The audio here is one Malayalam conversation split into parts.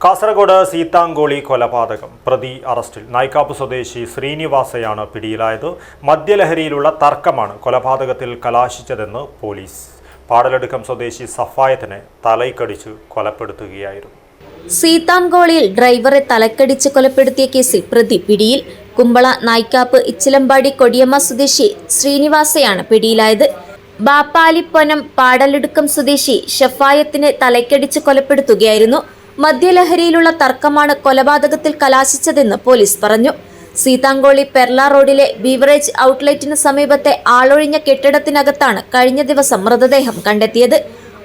കാസർഗോഡ് സീതാങ്കോളി കൊലപാതകം പ്രതി അറസ്റ്റിൽ. നായ്ക്കാപ്പ് സ്വദേശി ശ്രീനിവാസയാണ് പിടിയിലായത്. മദ്യലഹരിയിലുള്ള തർക്കമാണ് കൊലപാതകത്തിൽ കലാശിച്ചതെന്ന് പോലീസ്. പാടലടുക്കം സ്വദേശി സഫായത്തിനെ തലയ്ക്കടിച്ച് കൊലപ്പെടുത്തുകയായിരുന്നു. സീതാങ്കോളിയിൽ ഡ്രൈവറെ തലക്കടിച്ച് കൊലപ്പെടുത്തിയ കേസിൽ പ്രതി പിടിയിൽ. കുമ്പള നായ്ക്കാപ്പ് ഇച്ചിലമ്പാടി കൊടിയമ്മ സ്വദേശി ശ്രീനിവാസയാണ് പിടിയിലായത്. ബാപ്പാലിപ്പൊനം പാടലടുക്കം സ്വദേശി ഷഫായത്തിനെ തലയ്ക്കടിച്ച് കൊലപ്പെടുത്തുകയായിരുന്നു. മദ്യലഹരിയിലുള്ള തർക്കമാണ് കൊലപാതകത്തിൽ കലാശിച്ചതെന്ന് പോലീസ് പറഞ്ഞു. സീതാങ്കോളി പെർല റോഡിലെ ബീവറേജ് ഔട്ട്ലെറ്റിന് സമീപത്തെ ആളൊഴിഞ്ഞ കെട്ടിടത്തിനകത്താണ് കഴിഞ്ഞ ദിവസം മൃതദേഹം കണ്ടെത്തിയത്.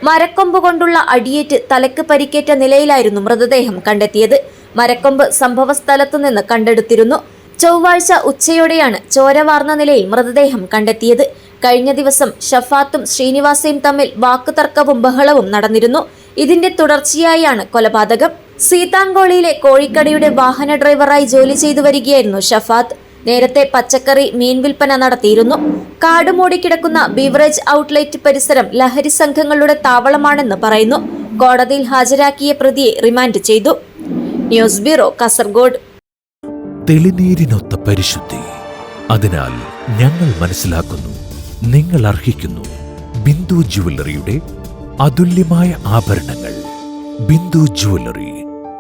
മരക്കൊമ്പ് കൊണ്ടുള്ള അടിയേറ്റ് തലയ്ക്ക് പരിക്കേറ്റ നിലയിലായിരുന്നു മൃതദേഹം കണ്ടെത്തിയത്. മരക്കൊമ്പ് സംഭവസ്ഥലത്തു നിന്ന് കണ്ടെടുത്തിരുന്നു. ചൊവ്വാഴ്ച ഉച്ചയോടെയാണ് ചോര വാർന്ന നിലയിൽ മൃതദേഹം കണ്ടെത്തിയത്. കഴിഞ്ഞ ദിവസം ഷഫാത്തും ശ്രീനിവാസയും തമ്മിൽ വാക്കുതർക്കവും ബഹളവും നടന്നിരുന്നു. ഇതിന്റെ തുടർച്ചയായാണ് കൊലപാതകം. സീതാങ്കോളിയിലെ കോഴിക്കടയുടെ വാഹന ഡ്രൈവറായി ജോലി ചെയ്തു വരികയായിരുന്നു ഷഫാത്ത്. നേരത്തെ പച്ചക്കറി, മീൻ വിൽപ്പന നടത്തിയിരുന്നു. കാടുമൂടി കിടക്കുന്ന ബീവറേജ് ഔട്ട്ലെറ്റ് പരിസരം ലഹരി സംഘങ്ങളുടെ താവളമാണെന്ന് പറയുന്നു. കോടതിയിൽ ഹാജരാക്കിയ പ്രതിയെ റിമാൻഡ് ചെയ്തു. News bureau, Kasaragod. തെളിനീരിനൊത്ത പരിശുദ്ധി, അതിനാൽ ഞങ്ങൾ മനസ്സിലാക്കുന്നു, നിങ്ങൾ അർഹിക്കുന്നു. ബിന്ദു ജുവല്ലറിയുടെ അതുല്യമായ ആഭരണങ്ങൾ. ബിന്ദു ജുവല്ലറി,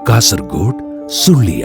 കാസർഗോഡ്, സുള്ളിയ.